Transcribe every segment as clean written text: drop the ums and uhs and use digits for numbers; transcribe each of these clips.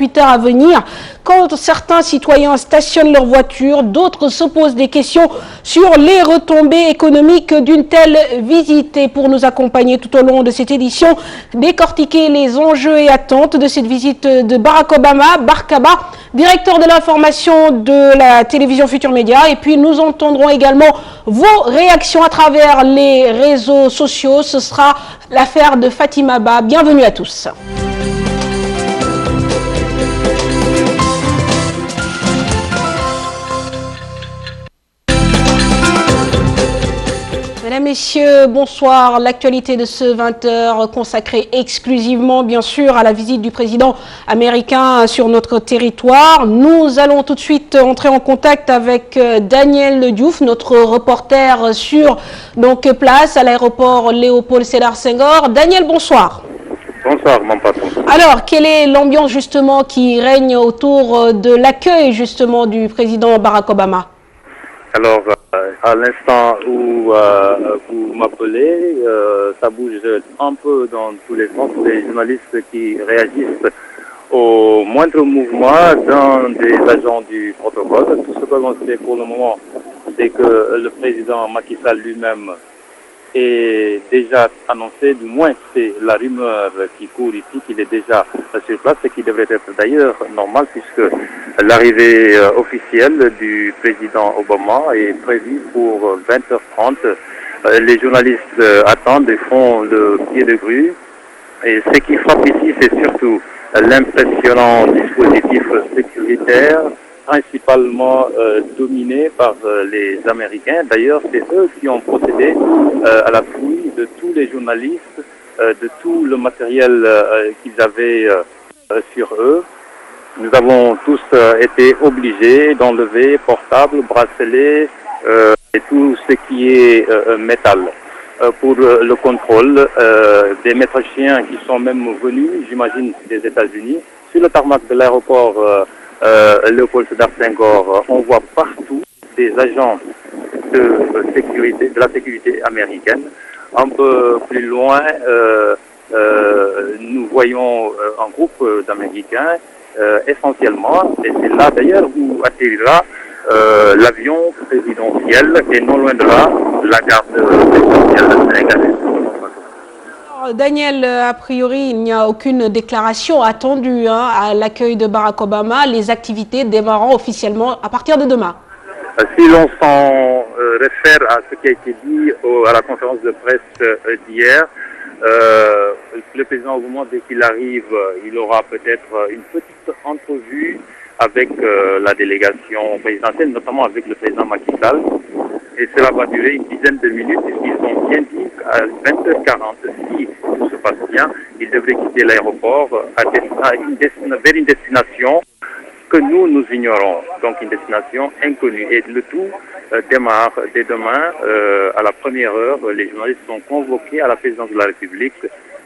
48 heures à venir. Quand certains citoyens stationnent leur voiture, d'autres se posent des questions sur les retombées économiques d'une telle visite. Et pour nous accompagner tout au long de cette édition, décortiquer les enjeux et attentes de cette visite de Barack Obama, Barkaba, directeur de l'information de la télévision Futur Média. Et puis nous entendrons également vos réactions à travers les réseaux sociaux. Ce sera l'affaire de Fatima Ba. Bienvenue à tous. Mesdames, Messieurs, bonsoir. L'actualité de ce 20h consacrée exclusivement, bien sûr, à la visite du président américain sur notre territoire. Nous allons tout de suite entrer en contact avec Daniel Diouf, notre reporter sur place à l'aéroport Léopold Sédar Senghor. Daniel, bonsoir. Bonsoir, mon patron. Alors, quelle est l'ambiance justement qui règne autour de l'accueil justement du président Barack Obama? Alors, à l'instant où vous m'appelez, ça bouge un peu dans tous les sens. Les journalistes qui réagissent au moindre mouvement d'un des agents du protocole. Tout ce que l'on sait pour le moment, c'est que le président Macky Sall lui-même est déjà annoncé, du moins c'est la rumeur qui court ici, qu'il est déjà sur place et qui devrait être d'ailleurs normal puisque l'arrivée officielle du président Obama est prévue pour 20h30. Les journalistes attendent et font le pied de grue. Et ce qui frappe ici, c'est surtout l'impressionnant dispositif sécuritaire, principalement dominé par les Américains. D'ailleurs, c'est eux qui ont procédé à la fouille de tous les journalistes, de tout le matériel qu'ils avaient sur eux. Nous avons tous été obligés d'enlever portables, bracelets et tout ce qui est métal pour le contrôle. Des maîtres chiens qui sont même venus, j'imagine, des États-Unis. Sur le tarmac de l'aéroport Léopold Sédar Senghor, on voit partout des agents de la sécurité américaine. Un peu plus loin, nous voyons un groupe d'Américains essentiellement, et c'est là d'ailleurs où atterrira l'avion présidentiel, et non loin de là, la garde présidentielle sénégalaise. Daniel, a priori, il n'y a aucune déclaration attendue à l'accueil de Barack Obama, les activités démarrant officiellement à partir de demain. Si l'on s'en réfère à ce qui a été dit à la conférence de presse d'hier, le président Obama, dès qu'il arrive, il aura peut-être une petite entrevue avec la délégation présidentielle, notamment avec le président Macky Sall. Et cela va durer une dizaine de minutes, puisqu'ils ont bien dit qu'à 20h40, si tout se passe bien, il devrait quitter l'aéroport vers une destination que nous ignorons, donc une destination inconnue. Et le tout démarre dès demain, à la première heure. Les journalistes sont convoqués à la présidence de la République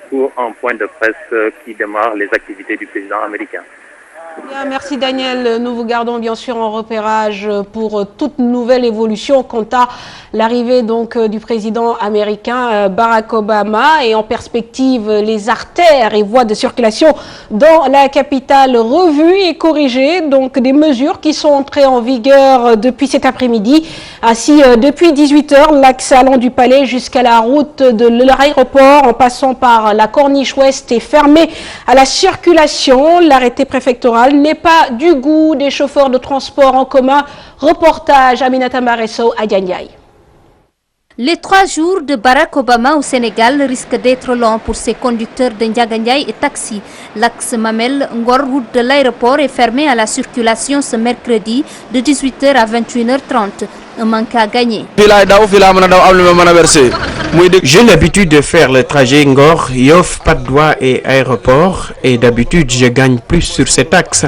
pour un point de presse qui démarre les activités du président américain. Bien, merci Daniel. Nous vous gardons bien sûr en repérage pour toute nouvelle évolution quant à l'arrivée donc du président américain Barack Obama et en perspective les artères et voies de circulation dans la capitale revues et corrigées. Donc des mesures qui sont entrées en vigueur depuis cet après-midi. Ainsi, depuis 18h, l'axe allant du Palais jusqu'à la route de l'aéroport en passant par la Corniche Ouest est fermé à la circulation. L'arrêté préfectoral n'est pas du goût des chauffeurs de transport en commun. Reportage Aminata Maresso à Diandiaï. Les 3 jours de Barack Obama au Sénégal risquent d'être longs pour ses conducteurs de Ndiagandiaï et taxi. L'axe Mamel Ngor, route de l'aéroport, est fermé à la circulation ce mercredi de 18h à 21h30. Un manque à gagner. J'ai l'habitude de faire le trajet Ngor, Yoff, Patte-d'Oie et aéroport et d'habitude je gagne plus sur cet axe.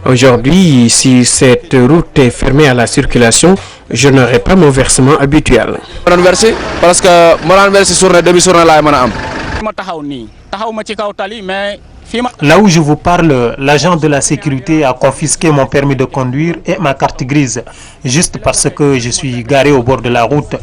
Aujourd'hui, si cette route est fermée à la circulation, je n'aurai pas mon versement habituel. Parce que là où je vous parle, l'agent de la sécurité a confisqué mon permis de conduire et ma carte grise, juste parce que je suis garé au bord de la route.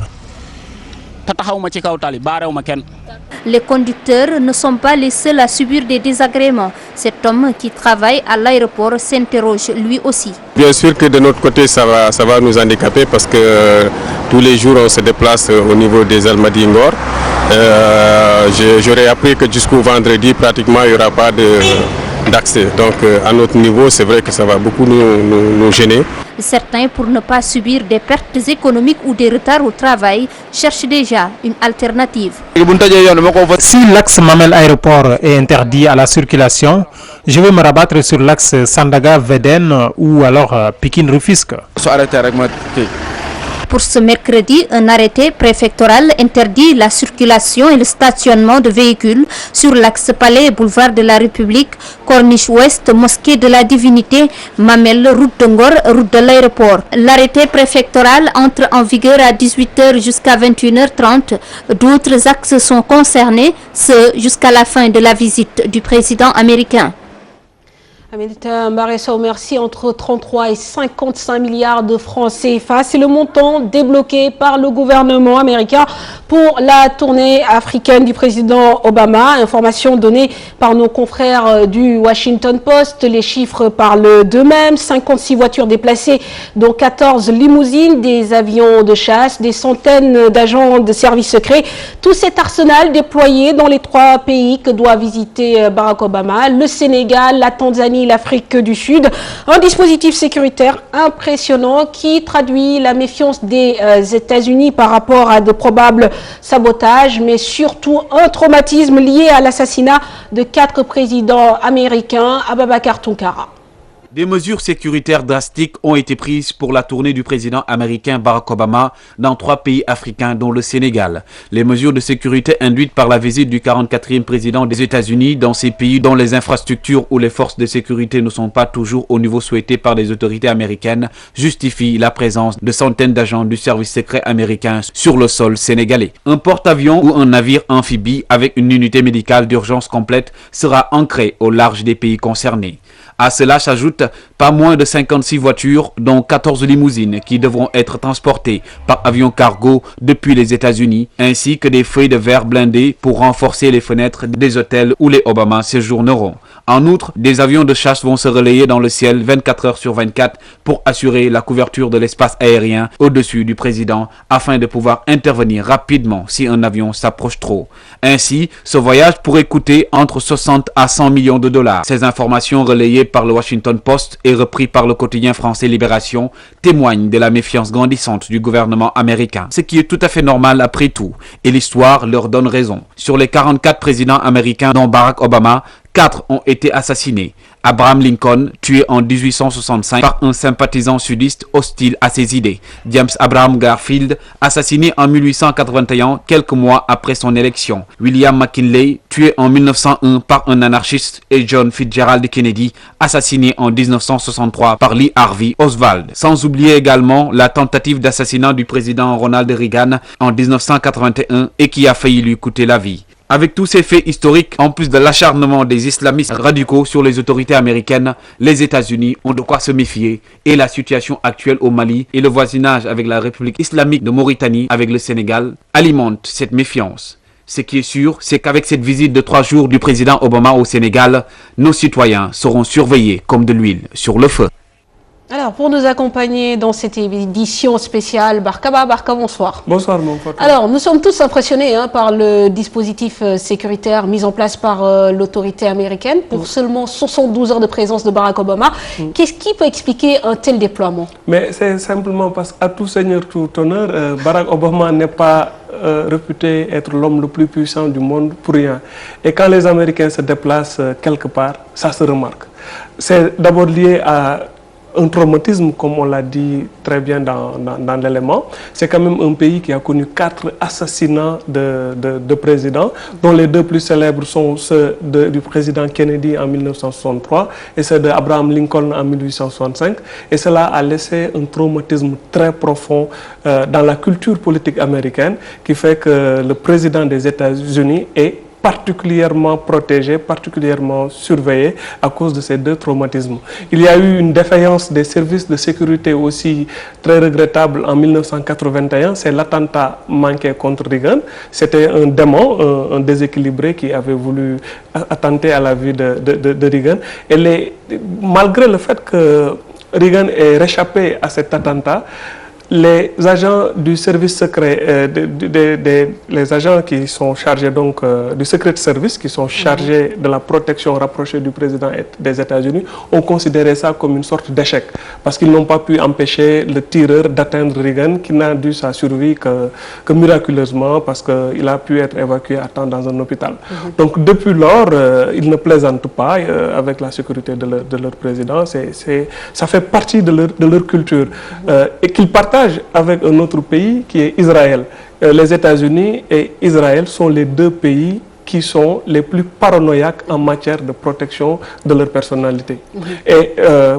Les conducteurs ne sont pas les seuls à subir des désagréments. Cet homme qui travaille à l'aéroport s'interroge lui aussi. Bien sûr que de notre côté, ça va nous handicaper parce que tous les jours, on se déplace au niveau des Almadies Ngor. J'aurais appris que jusqu'au vendredi, pratiquement, il n'y aura pas d'accès. Donc, à notre niveau, c'est vrai que ça va beaucoup nous gêner. Certains, pour ne pas subir des pertes économiques ou des retards au travail, cherchent déjà une alternative. Si l'axe Mamel-Aéroport est interdit à la circulation, je vais me rabattre sur l'axe Sandaga-Védène ou alors Pikine-Rufisque. Pour ce mercredi, un arrêté préfectoral interdit la circulation et le stationnement de véhicules sur l'axe Palais et Boulevard de la République, Corniche Ouest, Mosquée de la Divinité, Mamel, route de Ngor, route de l'aéroport. L'arrêté préfectoral entre en vigueur à 18h jusqu'à 21h30. D'autres axes sont concernés, ce jusqu'à la fin de la visite du président américain. Aminata Mbaresso, merci. Entre 33 et 55 milliards de francs CFA, c'est le montant débloqué par le gouvernement américain pour la tournée africaine du président Obama. Information donnée par nos confrères du Washington Post. Les chiffres parlent d'eux-mêmes. 56 voitures déplacées, dont 14 limousines, des avions de chasse, des centaines d'agents de services secrets. Tout cet arsenal déployé dans les 3 pays que doit visiter Barack Obama, le Sénégal, la Tanzanie, l'Afrique du Sud. Un dispositif sécuritaire impressionnant qui traduit la méfiance des États-Unis par rapport à de probables sabotages, mais surtout un traumatisme lié à l'assassinat de 4 présidents américains, Ababakar Tounkara. Des mesures sécuritaires drastiques ont été prises pour la tournée du président américain Barack Obama dans 3 pays africains, dont le Sénégal. Les mesures de sécurité induites par la visite du 44e président des États-Unis dans ces pays dont les infrastructures ou les forces de sécurité ne sont pas toujours au niveau souhaité par les autorités américaines justifient la présence de centaines d'agents du service secret américain sur le sol sénégalais. Un porte-avions ou un navire amphibie avec une unité médicale d'urgence complète sera ancré au large des pays concernés. À cela s'ajoutent pas moins de 56 voitures, dont 14 limousines qui devront être transportées par avion cargo depuis les États-Unis, ainsi que des feuilles de verre blindées pour renforcer les fenêtres des hôtels où les Obama séjourneront. En outre, des avions de chasse vont se relayer dans le ciel 24 heures sur 24 pour assurer la couverture de l'espace aérien au-dessus du président afin de pouvoir intervenir rapidement si un avion s'approche trop. Ainsi, ce voyage pourrait coûter entre 60 à 100 millions de dollars. Ces informations relayées par le Washington Post et repris par le quotidien français Libération témoignent de la méfiance grandissante du gouvernement américain, ce qui est tout à fait normal après tout, et l'histoire leur donne raison. Sur les 44 présidents américains dont Barack Obama, 4 ont été assassinés. Abraham Lincoln, tué en 1865 par un sympathisant sudiste hostile à ses idées. James Abraham Garfield, assassiné en 1881, quelques mois après son élection. William McKinley, tué en 1901 par un anarchiste. Et John Fitzgerald Kennedy, assassiné en 1963 par Lee Harvey Oswald. Sans oublier également la tentative d'assassinat du président Ronald Reagan en 1981 et qui a failli lui coûter la vie. Avec tous ces faits historiques, en plus de l'acharnement des islamistes radicaux sur les autorités américaines, les États-Unis ont de quoi se méfier et la situation actuelle au Mali et le voisinage avec la République islamique de Mauritanie avec le Sénégal alimentent cette méfiance. Ce qui est sûr, c'est qu'avec cette visite de 3 jours du président Obama au Sénégal, nos citoyens seront surveillés comme de l'huile sur le feu. Alors, pour nous accompagner dans cette édition spéciale, Barka, bonsoir. Bonsoir, mon frère. Alors, nous sommes tous impressionnés par le dispositif sécuritaire mis en place par l'autorité américaine pour seulement 72 heures de présence de Barack Obama. Qu'est-ce qui peut expliquer un tel déploiement? Mais c'est simplement parce qu'à tout seigneur, tout honneur, Barack Obama n'est pas réputé être l'homme le plus puissant du monde pour rien. Et quand les Américains se déplacent quelque part, ça se remarque. C'est d'abord lié à un traumatisme, comme on l'a dit très bien dans l'élément. C'est quand même un pays qui a connu 4 assassinats de présidents, dont les 2 plus célèbres sont ceux du président Kennedy en 1963 et ceux d'Abraham Lincoln en 1865. Et cela a laissé un traumatisme très profond dans la culture politique américaine qui fait que le président des États-Unis est particulièrement protégé, particulièrement surveillé à cause de ces deux traumatismes. Il y a eu une défaillance des services de sécurité aussi très regrettable en 1981, c'est l'attentat manqué contre Reagan. C'était un démon, un déséquilibré qui avait voulu attenter à la vie de Reagan. Malgré le fait que Reagan ait réchappé à cet attentat, les agents du service secret, les agents qui sont chargés donc du Secret Service, qui sont chargés de la protection rapprochée du président des États-Unis, ont considéré ça comme une sorte d'échec, parce qu'ils n'ont pas pu empêcher le tireur d'atteindre Reagan, qui n'a dû sa survie que miraculeusement, parce qu'il a pu être évacué à temps dans un hôpital. Donc depuis lors, ils ne plaisantent pas avec la sécurité de leur président. Ça fait partie de leur culture, et qu'ils partagent avec un autre pays qui est Israël. Les États-Unis et Israël sont les deux pays qui sont les plus paranoïaques en matière de protection de leur personnalité. Et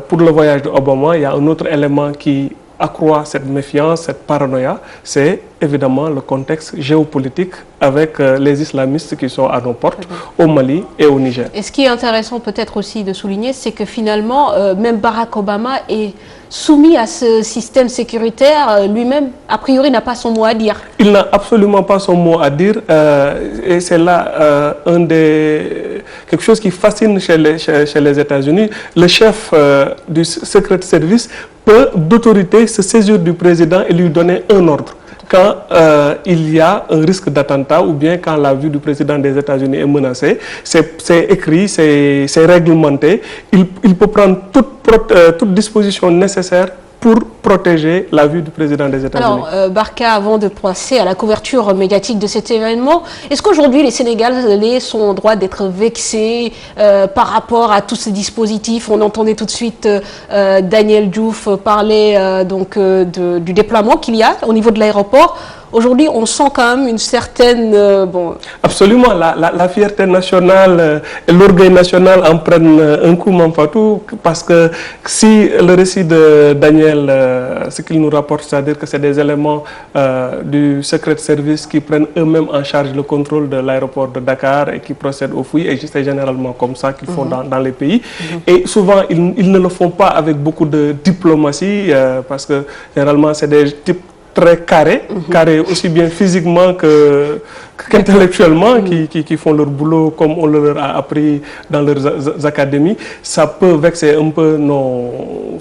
pour le voyage d'Obama, il y a un autre élément qui accroît cette méfiance, cette paranoïa, c'est évidemment le contexte géopolitique avec les islamistes qui sont à nos portes, au Mali et au Niger. Et ce qui est intéressant peut-être aussi de souligner, c'est que finalement, même Barack Obama est soumis à ce système sécuritaire, lui-même, a priori, n'a pas son mot à dire. Il n'a absolument pas son mot à dire, et c'est là quelque chose qui fascine chez les États-Unis. Le chef du Secret Service peut d'autorité se saisir du président et lui donner un ordre. Quand il y a un risque d'attentat ou bien quand la vie du président des États-Unis est menacée, c'est écrit, c'est réglementé. Il peut prendre toute disposition nécessaire pour protéger la vie du président des États-Unis. Alors, Barka, avant de passer à la couverture médiatique de cet événement, est-ce qu'aujourd'hui les Sénégalais sont en droit d'être vexés par rapport à tous ces dispositifs? On entendait tout de suite Daniel Diouf parler du déploiement qu'il y a au niveau de l'aéroport. Aujourd'hui, on sent quand même une certaine... Absolument, la fierté nationale et l'orgueil national en prennent un coup, Mampatou, parce que si le récit de Daniel, ce qu'il nous rapporte, c'est-à-dire que c'est des éléments du Secret Service qui prennent eux-mêmes en charge le contrôle de l'aéroport de Dakar et qui procèdent aux fouilles, et c'est généralement comme ça qu'ils font dans les pays. Et souvent, ils ne le font pas avec beaucoup de diplomatie, parce que généralement, c'est des types très carrés aussi bien physiquement qu'intellectuellement, qui font leur boulot comme on leur a appris dans leurs académies. Ça peut vexer un peu nos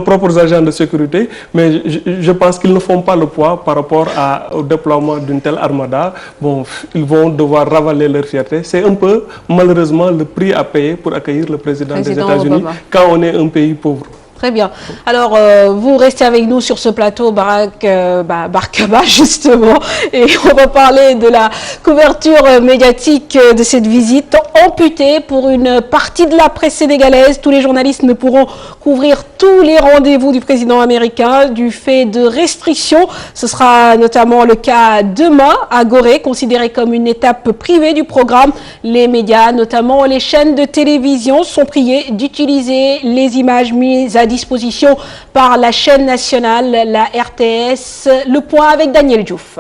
propres agents de sécurité, mais je pense qu'ils ne font pas le poids par rapport au déploiement d'une telle armada. Bon, ils vont devoir ravaler leur fierté. C'est un peu, malheureusement, le prix à payer pour accueillir le président des États-Unis quand on est un pays pauvre. Très bien. Alors, vous restez avec nous sur ce plateau, Barkaba, justement, et on va parler de la couverture médiatique de cette visite amputée pour une partie de la presse sénégalaise. Tous les journalistes ne pourront couvrir tous les rendez-vous du président américain du fait de restrictions. Ce sera notamment le cas demain à Gorée, considéré comme une étape privée du programme. Les médias, notamment les chaînes de télévision, sont priés d'utiliser les images mises à disposition par la chaîne nationale, la RTS. Le point avec Daniel Diouf.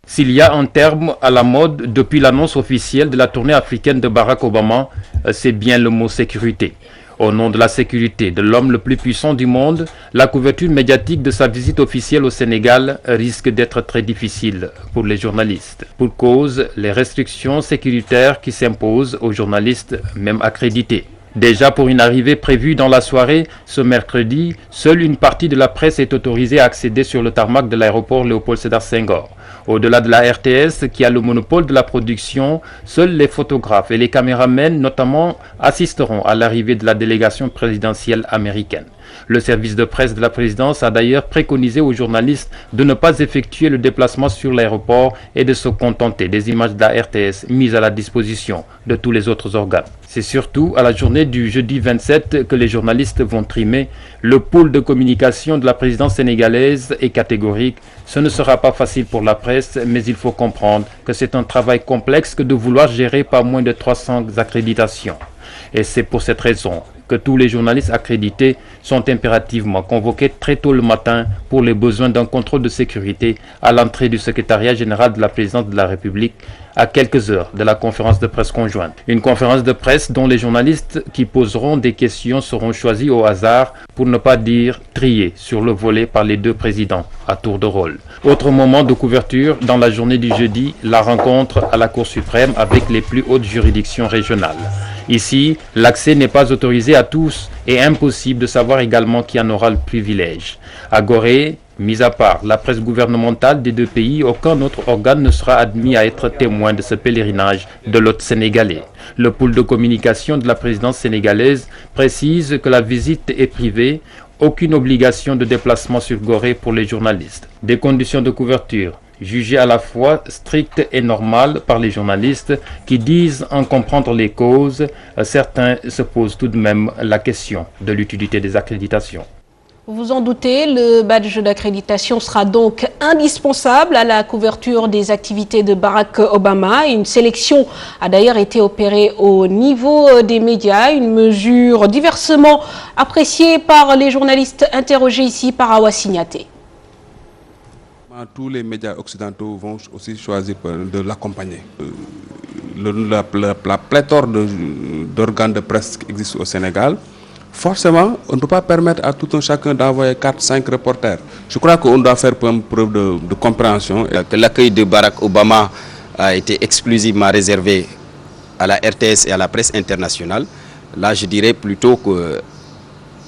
S'il y a un terme à la mode depuis l'annonce officielle de la tournée africaine de Barack Obama, c'est bien le mot sécurité. Au nom de la sécurité de l'homme le plus puissant du monde, la couverture médiatique de sa visite officielle au Sénégal risque d'être très difficile pour les journalistes. Pour cause, les restrictions sécuritaires qui s'imposent aux journalistes, même accrédités. Déjà pour une arrivée prévue dans la soirée, ce mercredi, seule une partie de la presse est autorisée à accéder sur le tarmac de l'aéroport Léopold Sédar Senghor. Au-delà de la RTS, qui a le monopole de la production, seuls les photographes et les caméramens notamment assisteront à l'arrivée de la délégation présidentielle américaine. Le service de presse de la présidence a d'ailleurs préconisé aux journalistes de ne pas effectuer le déplacement sur l'aéroport et de se contenter des images de la RTS mises à la disposition de tous les autres organes. C'est surtout à la journée du jeudi 27 que les journalistes vont trimer. Le pôle de communication de la présidence sénégalaise est catégorique. Ce ne sera pas facile pour la presse, mais il faut comprendre que c'est un travail complexe que de vouloir gérer pas moins de 300 accréditations. Et c'est pour cette raison que tous les journalistes accrédités sont impérativement convoqués très tôt le matin pour les besoins d'un contrôle de sécurité à l'entrée du secrétariat général de la présidence de la République à quelques heures de la conférence de presse conjointe. Une conférence de presse dont les journalistes qui poseront des questions seront choisis au hasard, pour ne pas dire triés sur le volet par les deux présidents à tour de rôle. Autre moment de couverture dans la journée du jeudi, la rencontre à la Cour suprême avec les plus hautes juridictions régionales. Ici, l'accès n'est pas autorisé à tous et impossible de savoir également qui en aura le privilège. À Gorée, mis à part la presse gouvernementale des deux pays, aucun autre organe ne sera admis à être témoin de ce pèlerinage de l'hôte sénégalais. Le pôle de communication de la présidence sénégalaise précise que la visite est privée, aucune obligation de déplacement sur Gorée pour les journalistes. Des conditions de couverture jugées à la fois strictes et normales par les journalistes qui disent en comprendre les causes, certains se posent tout de même la question de l'utilité des accréditations. Vous vous en doutez, le badge d'accréditation sera donc indispensable à la couverture des activités de Barack Obama. Une sélection a d'ailleurs été opérée au niveau des médias, une mesure diversement appréciée par les journalistes interrogés ici par Awa Signaté. Tous les médias occidentaux vont aussi choisir de l'accompagner. La pléthore d'organes de presse qui existent au Sénégal, forcément, on ne peut pas permettre à tout un chacun d'envoyer 4-5 reporters. Je crois qu'on doit faire preuve de compréhension. Que l'accueil de Barack Obama a été exclusivement réservé à la RTS et à la presse internationale. Là, je dirais plutôt que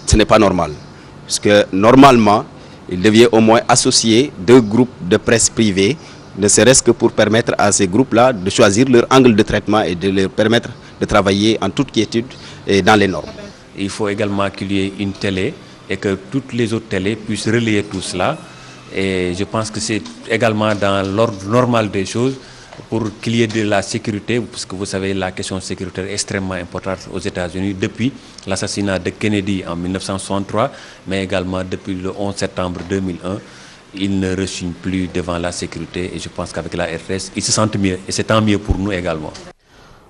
ce n'est pas normal. Parce que normalement, il devait au moins associer 2 groupes de presse privée, ne serait-ce que pour permettre à ces groupes-là de choisir leur angle de traitement et de leur permettre de travailler en toute quiétude et dans les normes. Il faut également qu'il y ait une télé et que toutes les autres télés puissent relayer tout cela. Et je pense que c'est également dans l'ordre normal des choses pour qu'il y ait de la sécurité, parce que vous savez, la question sécuritaire est extrêmement importante aux États-Unis depuis l'assassinat de Kennedy en 1963, mais également depuis le 11 septembre 2001. Ils ne rechignent plus devant la sécurité et je pense qu'avec la RTS, ils se sentent mieux et c'est tant mieux pour nous également.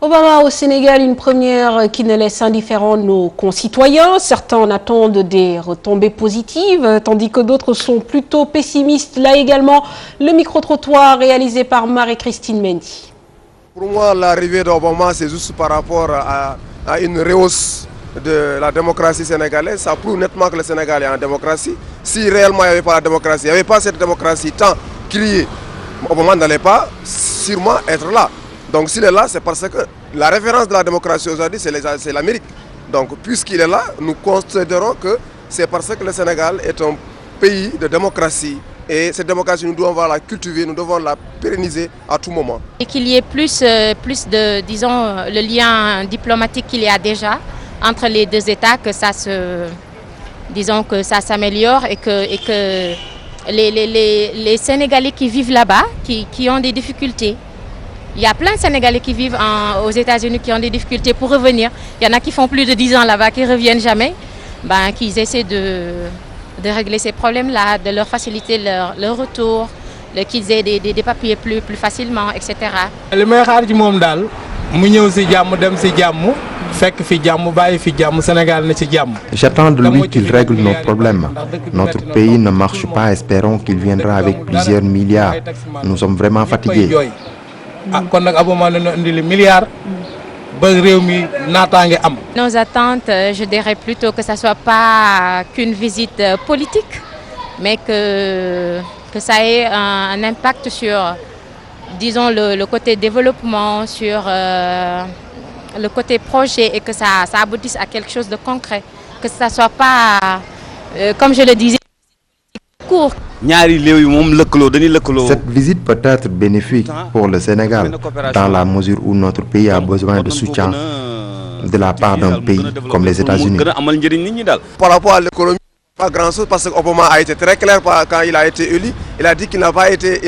Obama au Sénégal, une première qui ne laisse indifférents nos concitoyens. Certains en attendent des retombées positives, tandis que d'autres sont plutôt pessimistes. Là également, le micro-trottoir réalisé par Marie-Christine Mendy. Pour moi, l'arrivée d'Obama, c'est juste par rapport à une rehausse de la démocratie sénégalaise. Ça prouve nettement que le Sénégal est en démocratie. Si réellement il n'y avait pas la démocratie, il n'y avait pas cette démocratie tant criée, Obama n'allait pas sûrement être là. Donc s'il est là, c'est parce que la référence de la démocratie aujourd'hui, c'est l'Amérique. Donc puisqu'il est là, nous considérons que c'est parce que le Sénégal est un pays de démocratie. Et cette démocratie, nous devons la cultiver, nous devons la pérenniser à tout moment. Et qu'il y ait plus de, disons, le lien diplomatique qu'il y a déjà entre les deux États, que ça s'améliore et que les Sénégalais qui vivent là-bas, qui ont des difficultés. Il y a plein de Sénégalais qui vivent aux États-Unis qui ont des difficultés pour revenir. Il y en a qui font plus de 10 ans là-bas, qui ne reviennent jamais. Qu'ils essaient de régler ces problèmes-là, de leur faciliter leur retour, qu'ils aient des papiers plus facilement, etc. J'attends de lui qu'il règle nos problèmes. Notre pays ne marche pas, espérons qu'il viendra avec plusieurs milliards. Nous sommes vraiment fatigués. Nos attentes, je dirais plutôt que ça ne soit pas qu'une visite politique, mais que ça ait un impact sur, disons, le côté développement, sur le côté projet et que ça aboutisse à quelque chose de concret. Que ça ne soit pas, comme je le disais, court. Cette visite peut être bénéfique pour le Sénégal, dans la mesure où notre pays a besoin de soutien de la part d'un pays comme les États-Unis. Par rapport à l'économie, pas grand-chose parce qu'Obama a été très clair quand il a été élu. Il a dit qu'il n'a pas été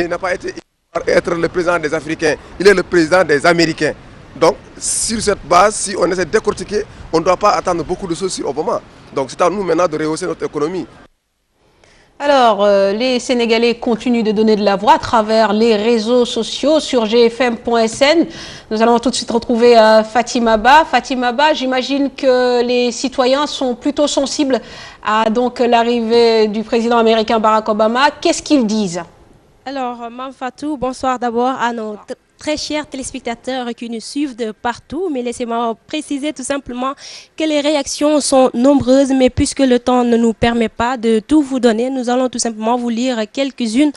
être le président des Africains, il est le président des Américains. Donc, sur cette base, si on essaie de décortiquer, on ne doit pas attendre beaucoup de choses sur Obama. Donc, c'est à nous maintenant de rehausser notre économie. Alors, les Sénégalais continuent de donner de la voix à travers les réseaux sociaux sur gfm.sn. Nous allons tout de suite retrouver Fatima Ba. Fatima Ba, j'imagine que les citoyens sont plutôt sensibles à donc l'arrivée du président américain Barack Obama. Qu'est-ce qu'ils disent? Alors, Mme Fatou, bonsoir d'abord à nos très chers téléspectateurs qui nous suivent de partout, mais laissez-moi préciser tout simplement que les réactions sont nombreuses, mais puisque le temps ne nous permet pas de tout vous donner, nous allons tout simplement vous lire quelques-unes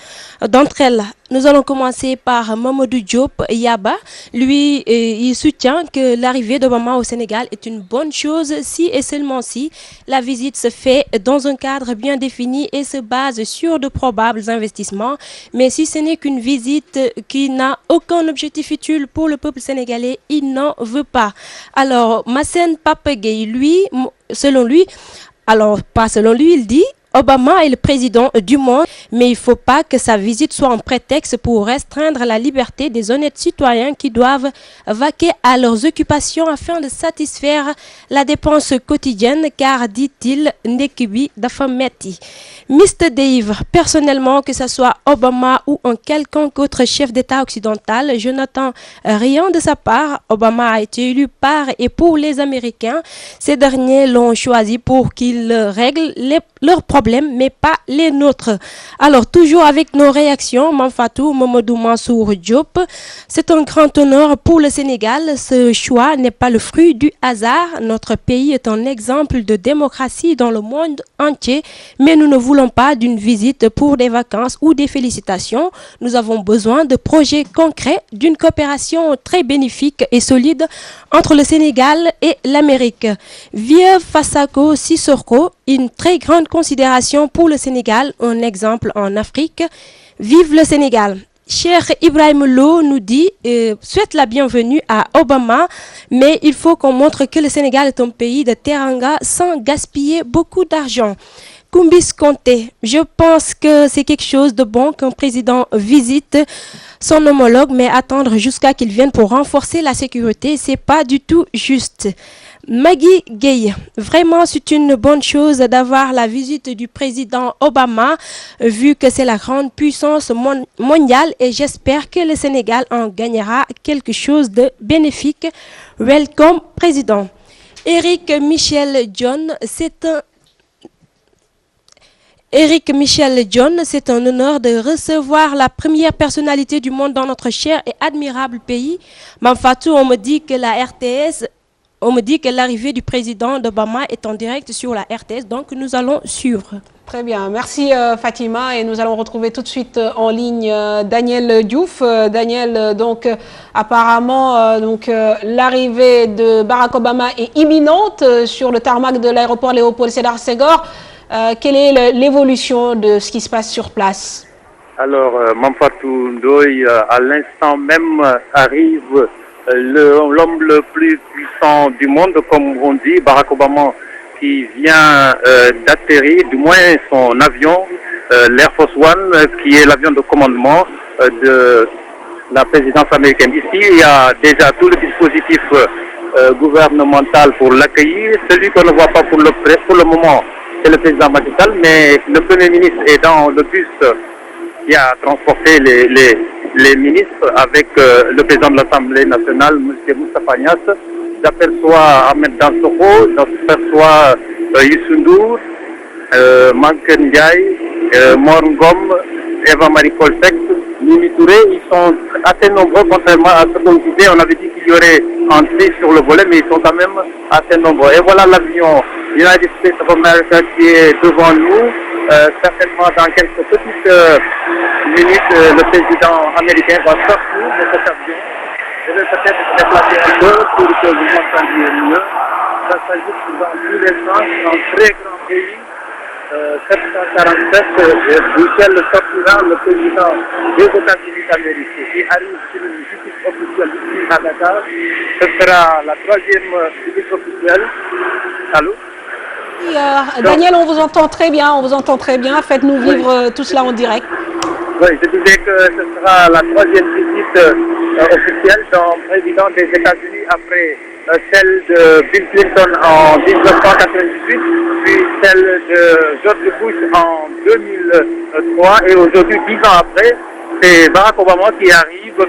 d'entre elles. Nous allons commencer par Mamadou Diop Yaba. Lui, il soutient que l'arrivée d'Obama au Sénégal est une bonne chose si et seulement si la visite se fait dans un cadre bien défini et se base sur de probables investissements. Mais si ce n'est qu'une visite qui n'a aucun objectif utile pour le peuple sénégalais, il n'en veut pas. Alors, Massen Papegay, lui, selon lui, alors pas selon lui, il dit: Obama est le président du monde, mais il ne faut pas que sa visite soit un prétexte pour restreindre la liberté des honnêtes citoyens qui doivent vaquer à leurs occupations afin de satisfaire la dépense quotidienne, car, dit-il, Nekibi dafa metti. Mr. Dave, personnellement, que ce soit Obama ou un quelconque autre chef d'État occidental, je n'attends rien de sa part. Obama a été élu par et pour les Américains. Ces derniers l'ont choisi pour qu'il règle leurs problèmes, mais pas les nôtres. Alors, toujours avec nos réactions, Mamfatou Mamadou Mansour Diop, c'est un grand honneur pour le Sénégal. Ce choix n'est pas le fruit du hasard. Notre pays est un exemple de démocratie dans le monde entier, mais nous ne voulons pas d'une visite pour des vacances ou des félicitations. Nous avons besoin de projets concrets, d'une coopération très bénéfique et solide entre le Sénégal et l'Amérique. Vieux Fassako Sissoko, une très grande considération pour le Sénégal, un exemple en Afrique. Vive le Sénégal! Cher Ibrahim Lo nous dit souhaite la bienvenue à Obama, mais il faut qu'on montre que le Sénégal est un pays de teranga sans gaspiller beaucoup d'argent. Kumbis Conté, je pense que c'est quelque chose de bon qu'un président visite son homologue, mais attendre jusqu'à qu'il vienne pour renforcer la sécurité, c'est pas du tout juste. Maggie Gay, vraiment c'est une bonne chose d'avoir la visite du président Obama, vu que c'est la grande puissance mondiale, et j'espère que le Sénégal en gagnera quelque chose de bénéfique. Welcome, président. Eric Michel John, c'est un honneur de recevoir la première personnalité du monde dans notre cher et admirable pays. Mamfatou, on me dit que l'arrivée du président d'Obama est en direct sur la RTS, donc nous allons suivre. Très bien, merci Fatima, et nous allons retrouver tout de suite en ligne Daniel Diouf. Daniel, donc apparemment l'arrivée de Barack Obama est imminente sur le tarmac de l'aéroport Léopold Sédar Senghor. Quelle est l'évolution de ce qui se passe sur place? Alors, Mamfatou Ndoye, à l'instant même arrive l'homme le plus puissant du monde, comme on dit, Barack Obama, qui vient d'atterrir, du moins son avion, l'Air Force One, qui est l'avion de commandement de la présidence américaine. Ici, il y a déjà tout le dispositif gouvernemental pour l'accueillir. Celui qu'on ne voit pas pour le moment, c'est le président Macky Sall, mais le Premier ministre est dans le bus qui a transporté les ministres avec le président de l'Assemblée nationale, M. Moustapha Niasse. J'aperçois Ahmed Dansokho, j'aperçois Youssou Ndour, Manken Ndiaye, Mor Ngom, Eva Marie Kolsek, Mimi Touré. Ils sont assez nombreux, contrairement à ce qu'on disait. On avait dit qu'il y aurait un tri sur le volet, mais ils sont quand même assez nombreux. Et voilà l'avion United States of America qui est devant nous. Certainement dans quelques petites minutes, le président américain va sortir de cet avion. Je vais peut-être se déplacer un peu pour que vous m'entendiez mieux. Ça s'ajoute dans tous les sens, dans un très grand pays. 747, duquel sortira le président des États-Unis d'Amérique, qui arrive sur une visite officielle ici à Dakar. Ce sera la troisième visite officielle. Allô? Daniel, on vous entend très bien, faites-nous vivre tout cela en direct. Oui, je disais que ce sera la troisième visite officielle d'un président des États-Unis après celle de Bill Clinton en 1998, puis celle de George Bush en 2003 et aujourd'hui, 10 ans après, c'est Barack Obama qui arrive,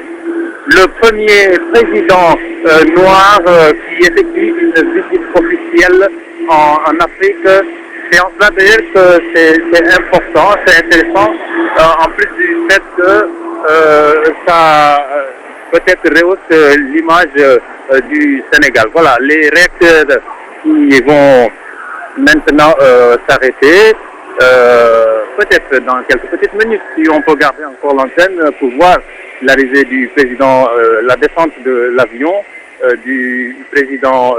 le premier président noir qui effectue une visite officielle en Afrique. C'est en cela d'ailleurs que c'est important, c'est intéressant, en plus du fait que ça peut-être rehausse l'image du Sénégal. Voilà, les réacteurs qui vont maintenant s'arrêter, peut-être dans quelques petites minutes, si on peut garder encore l'antenne pour voir l'arrivée du président, la descente de l'avion du président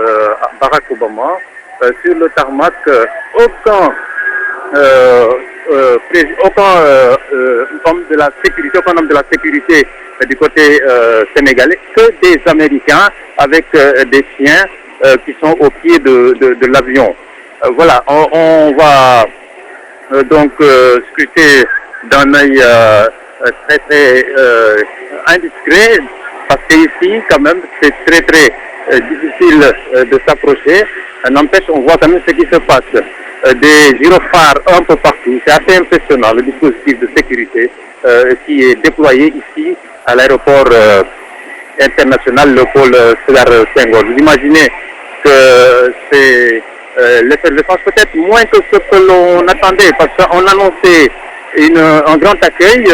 Barack Obama sur le tarmac. Aucun homme de la sécurité, du côté sénégalais, que des Américains avec des chiens qui sont au pied de l'avion. Voilà, on va donc scruter d'un œil très très indiscret, parce qu'ici quand même c'est très très difficile de s'approcher. N'empêche, on voit quand même ce qui se passe. Des gyrophares un peu partout, c'est assez impressionnant le dispositif de sécurité qui est déployé ici à l'aéroport international Léopold Sédar Senghor. Vous imaginez que c'est l'effervescence peut-être moins que ce que l'on attendait, parce qu'on annonçait un grand accueil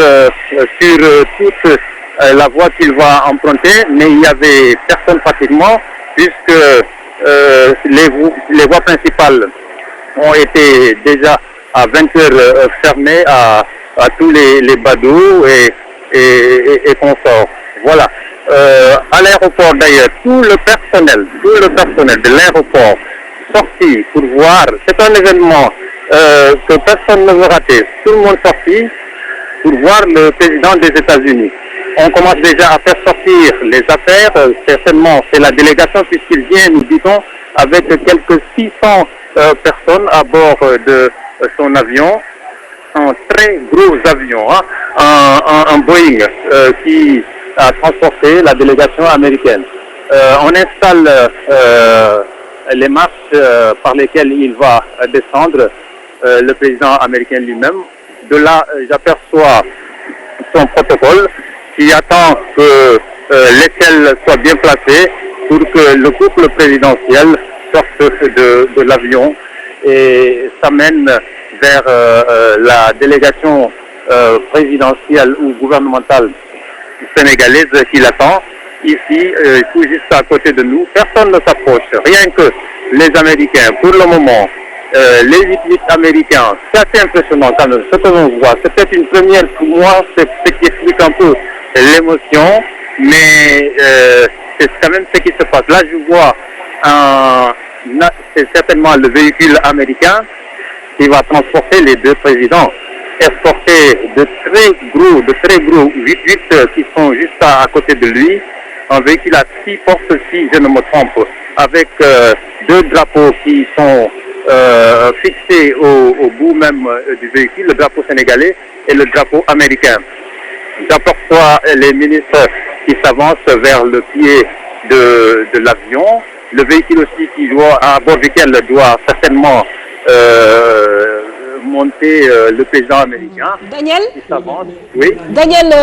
sur toute la voie qu'il va emprunter, mais il y avait personne pratiquement, puisque les voies principales ont été déjà à 20h fermées à tous les badauds et consorts. Voilà. À l'aéroport d'ailleurs, tout le personnel de l'aéroport sorti pour voir, c'est un événement que personne ne veut rater. Tout le monde sorti pour voir le président des États-Unis. On commence déjà à faire sortir les affaires, certainement c'est la délégation puisqu'il vient, nous dit-on, avec quelques 600 personnes à bord de son avion, un très gros avion, hein, un Boeing qui a transporté la délégation américaine. On installe les marches par lesquelles il va descendre, le président américain lui-même. De là, j'aperçois son protocole qui attend que l'échelle soit bien placée pour que le couple présidentiel sorte de l'avion et s'amène vers la délégation présidentielle ou gouvernementale sénégalaise qui l'attend. Ici, tout juste à côté de nous, personne ne s'approche, rien que les Américains. Pour le moment, les 8 américains, c'est assez impressionnant quand même, ce que l'on voit. C'est peut-être une première pour moi, c'est ce qui explique un peu l'émotion, mais c'est quand même ce qui se passe. Là, je vois c'est certainement le véhicule américain qui va transporter les deux présidents, escorter de très gros 8 qui sont juste à côté de lui, un véhicule à 6 portes si je ne me trompe, avec 2 drapeaux qui sont fixés au bout même du véhicule, le drapeau sénégalais et le drapeau américain. J'aperçois les ministres qui s'avancent vers le pied de l'avion, le véhicule aussi à bord duquel doit certainement monter le président américain. Daniel ? Oui. Daniel,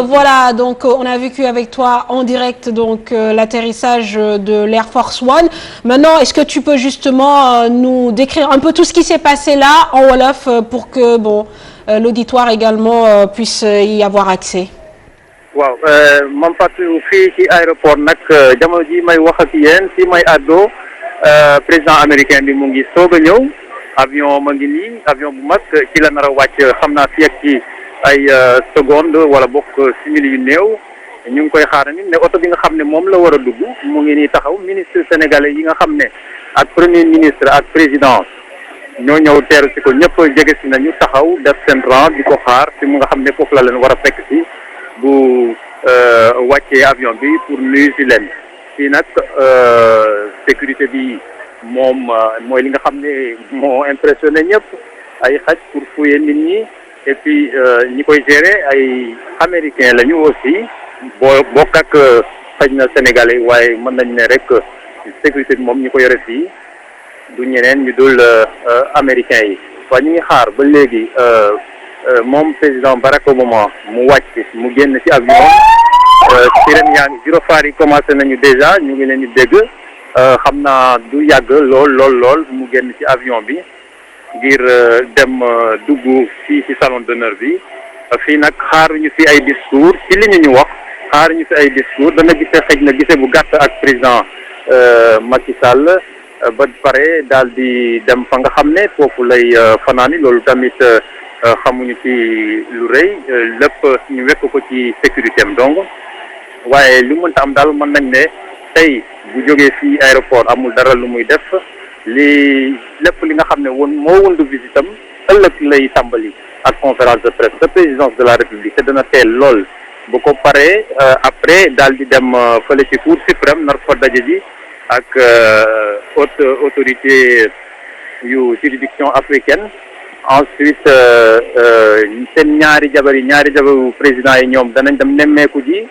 voilà, donc on a vécu avec toi en direct donc l'atterrissage de l'Air Force One. Maintenant, est-ce que tu peux justement nous décrire un peu tout ce qui s'est passé là en Wolof pour que l'auditoire également puisse y avoir accès? waaw man Fatou fii ci aéroport nag jamono ji may wax ak yéen si may àddoo président américain bi mu ngi soog a ñëw avion ma ngi nii avion bu mag ci la nar a wàcc xam naa fi ak ci ay seconde wala bokk simili yu néew ñu ngi koy xaarandi ne oto bi nga xam ne moom la war a dugg mu ngi nii taxaw ministre sénégalais yi nga xam ne ak premier ministre ak président ñoo ñëw teeru si ko ñëpp jege si nañu taxaw def seen rang di ko xaar fi mu nga xam ne foofu la leen war a fekk si bu wàccee avion bi pour nuyu si leen fii nag sécurité bi moom mooy li nga xam ne moo impressionné ñëpp ay xaj pour fouiller nit ñi et puis ñi koy gérer ay américain lañu aussi bokk ak xëj na sénégalais waaye mën nañ ne rek sécurité bi moom ñi ko yore fii du ñeneen ñu dul américains yi waaye ñu ngi xaar ba léegi moom président Barack Obama mu wàcc mu génn ci avion sirène yaa ngi gyrophares yi commencé nañu déjà ñu ngi leen di dégg xam naa du yàgg lool mu génn ci avion bi ngir dem dugg fii ci salon d'honneur bi fii nag xaaruñu fi ay discours ci li ñu wax xaaruñu fi ay discours dana gisee xëj na gisee bu gàtt ak président Macky Sall ba pare daal di dem fa nga xam ne foofu lay fanaani loolu tamit xamuñu ci lu rëy lépp ñu wekk ko ci sécurité am donc waaye li mënta am daal mën nañ ne tey bu jógee fii aéroport amul dara lu muy def lépp li nga xam ne moo wundu visitam ëllëg lay tàmbali ak conférence de presse de présidence de la république te dana teel lool bu ko paree après daal di dem fële ci cour suprême nar fa daje ji ak haute autorité yu juridiction africaine ensuite seen ñaari jabaru président yi ñoom danañ dem nemmeeku ji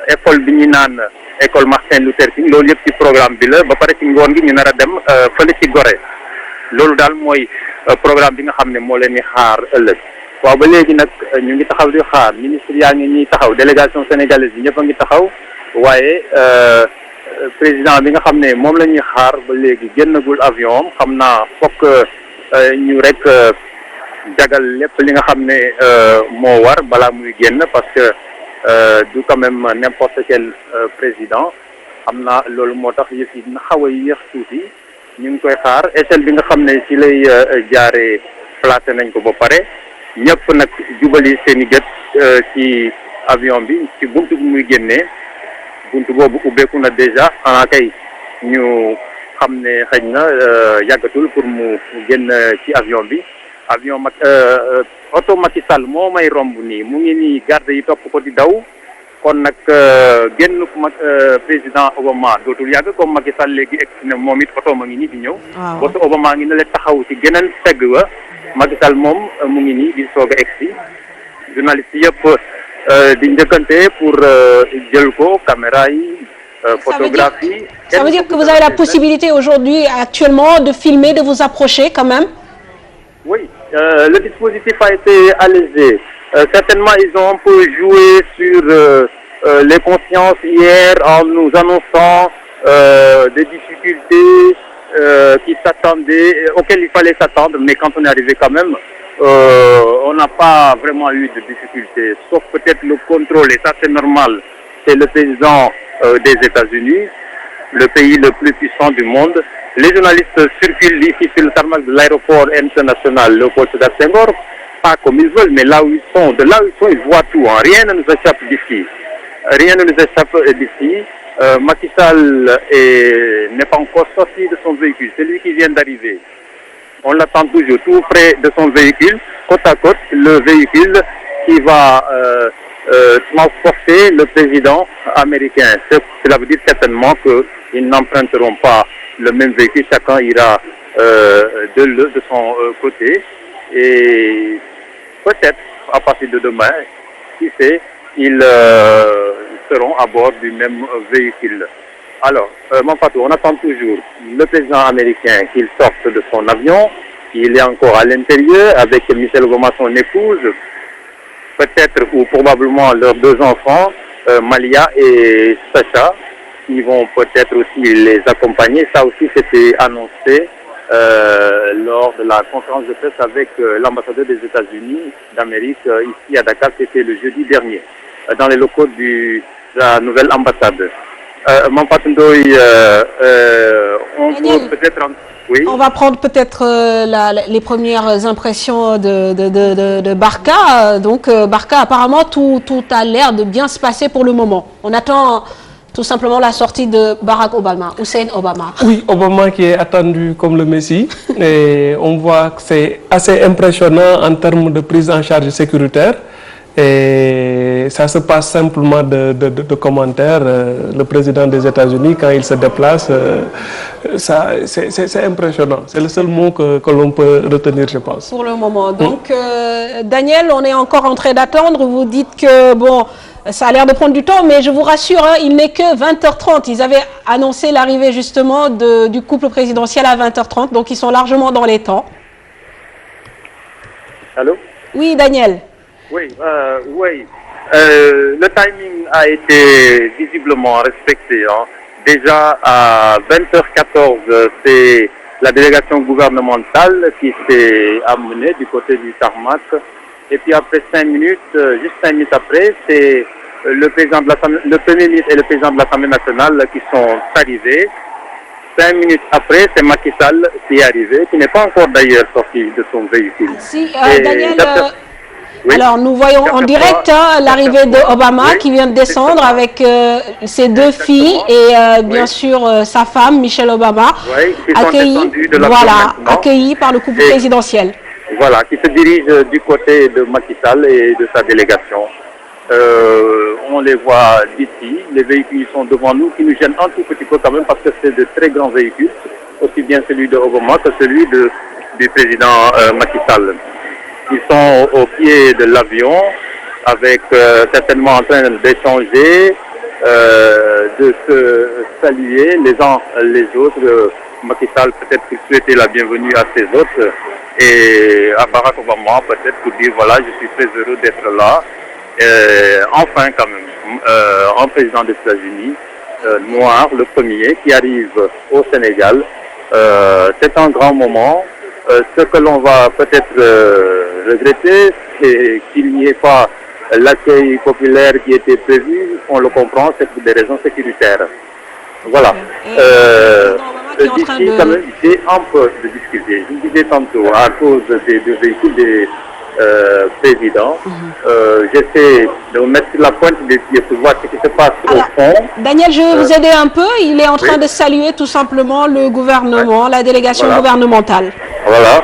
école bi ñu naan école Martin Luther King loolu yëpp ci programme bi la ba pare ci ngoon gi ñu nar a dem fële ci Gorée loolu daal mooy programme bi nga xam ne moo leen di xaar ëllëg waaw ba léegi nag ñu ngi taxaw di xaar ministre yaa ngi ñuy taxaw délégation sénégalaise bi ñëpp a ngi taxaw waaye président bi nga xam ne moom la ñuy xaar ba léegi génnagul avion xam naa fokk ñu rek jagal lépp li nga xam ne moo war balaa muy génn parce que du quand même n'importe quel président xam naa loolu moo tax yëf yi dina xaw a yéex tuuti ñu ngi koy xaar échelle bi nga xam ne ci lay jaaree placé nañ ko ba pare ñëpp nag jubali seen i gët ci avion bi ci buntu bi muy génnee buntu boobu ubbeeku na déjà xanaa kay ñu xam ne xëy na yàggatul pour mu génn ci avion bi avion oto Macky Sall moo may romb nii mu ngi nii garde yi topp ko di daw kon nag génn président Obama dootul yàgg comme Macky Sall léegi egg ne moom it oto ma ngi nii di ñëw. waaw oto Obama ngi ne la taxaw ci geneen pegg ba Macky Sall moom mu ngi nii di soog a egg si journaliste yëpp di njëkkante pour jël ko caméra yi. Photographie. Ça veut dire que vous avez la possibilité aujourd'hui, actuellement, de filmer, de vous approcher quand même? Oui, le dispositif a été allégé. Certainement, ils ont un peu joué sur les consciences hier en nous annonçant des difficultés qui s'attendaient, auxquelles il fallait s'attendre, mais quand on est arrivé quand même, on n'a pas vraiment eu de difficultés, sauf peut-être le contrôle, et ça c'est normal. C'est le président des États-Unis, le pays le plus puissant du monde. Les journalistes circulent ici sur le tarmac de l'aéroport international Léopold Sédar Senghor, pas comme ils veulent, mais là où ils sont. De là où ils sont, ils voient tout. Hein. Rien ne nous échappe d'ici. Rien ne nous échappe d'ici. Macky Sall n'est pas encore sorti de son véhicule. C'est lui qui vient d'arriver. On l'attend toujours tout près de son véhicule, côte à côte, le véhicule qui va transporter le président américain. Cela veut dire certainement qu'ils n'emprunteront pas le même véhicule, chacun ira de son côté et peut-être à partir de demain, qui sait, ils seront à bord du même véhicule. Alors, Mampatou, on attend toujours le président américain qu'il sorte de son avion. Il est encore à l'intérieur avec Michelle Obama, son épouse, peut-être ou probablement leurs deux enfants, Malia et Sacha, qui vont peut-être aussi les accompagner. Ça aussi, c'était annoncé lors de la conférence de presse avec l'ambassadeur des États-Unis d'Amérique ici à Dakar. C'était le jeudi dernier, dans les locaux de la nouvelle ambassade. Mampatou Ndoye, on peut peut-être... Oui. On va prendre peut-être les premières impressions de Barka. Donc Barka, apparemment, tout a l'air de bien se passer pour le moment. On attend tout simplement la sortie de Barack Obama, Hussein Obama. Oui, Obama qui est attendu comme le Messie. Et on voit que c'est assez impressionnant en termes de prise en charge sécuritaire. Et ça se passe simplement de commentaires. Le président des États-Unis, quand il se déplace, c'est impressionnant. C'est le seul mot que l'on peut retenir, je pense. Pour le moment. Donc, Daniel, on est encore en train d'attendre. Vous dites que, bon, Ça a l'air de prendre du temps, mais je vous rassure, hein, il n'est que 20h30. Ils avaient annoncé l'arrivée justement du couple présidentiel à 20h30, donc ils sont largement dans les temps. Allô? Oui, Daniel. Oui, oui. Le timing a été visiblement respecté. Hein. Déjà à 20h14, c'est la délégation gouvernementale qui s'est amenée du côté du tarmac. Et puis après 5 minutes, juste 5 minutes après, c'est le Premier ministre et le président de l'Assemblée nationale qui sont arrivés. 5 minutes après, c'est Macky Sall qui est arrivé, qui n'est pas encore d'ailleurs sorti de son véhicule. Si, Daniel, oui. Alors nous voyons en direct l'arrivée d'Obama qui vient de descendre avec ses 2 filles et bien sûr sa femme, Michelle Obama, accueillie par le couple présidentiel. Voilà, qui se dirige du côté de Macky Sall et de sa délégation. On les voit d'ici, les véhicules sont devant nous, qui nous gênent un tout petit peu quand même parce que c'est de très grands véhicules, aussi bien celui de Obama que celui du président Macky Sall. Ils sont au pied de l'avion, avec certainement en train d'échanger, de se saluer les uns les autres. Macky Sall peut-être souhaiter la bienvenue à ses hôtes et à Barack Obama peut-être pour dire voilà, je suis très heureux d'être là. Enfin quand même, un président des États-Unis, noir, le premier, qui arrive au Sénégal. C'est un grand moment. Ce que l'on va peut-être regretter, c'est qu'il n'y ait pas l'accueil populaire qui était prévu. On le comprend, c'est pour des raisons sécuritaires. Voilà. D'ici, quand même, j'ai un peu de difficulté. Je disais tantôt, à cause des 2 véhicules des présidents, j'essaie de me mettre sur la pointe des pieds pour voir ce qui se passe au fond. Daniel, je vais vous aider un peu. Il est en train de saluer tout simplement le gouvernement, la délégation gouvernementale. Voilà.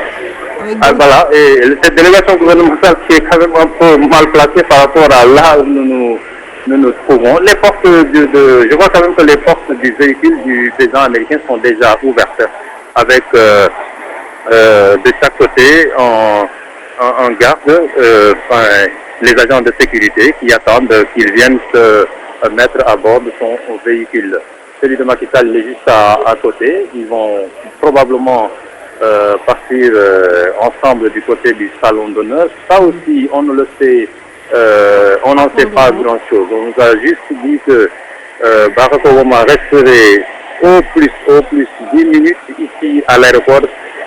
Voilà. Et cette délégation gouvernementale qui est quand même un peu mal placée par rapport à là où nous nous trouvons. Les portes je vois quand même que les portes du véhicule du président américain sont déjà ouvertes avec de chaque côté un garde, les agents de sécurité qui attendent qu'ils viennent se mettre à bord de son véhicule. Celui de Macky Sall est juste à côté. Ils vont probablement partir ensemble du côté du salon d'honneur. Ça aussi, on ne le sait, on n'en sait pas grand-chose. On nous a juste dit que Barack Obama resterait au plus 10 minutes ici à l'aéroport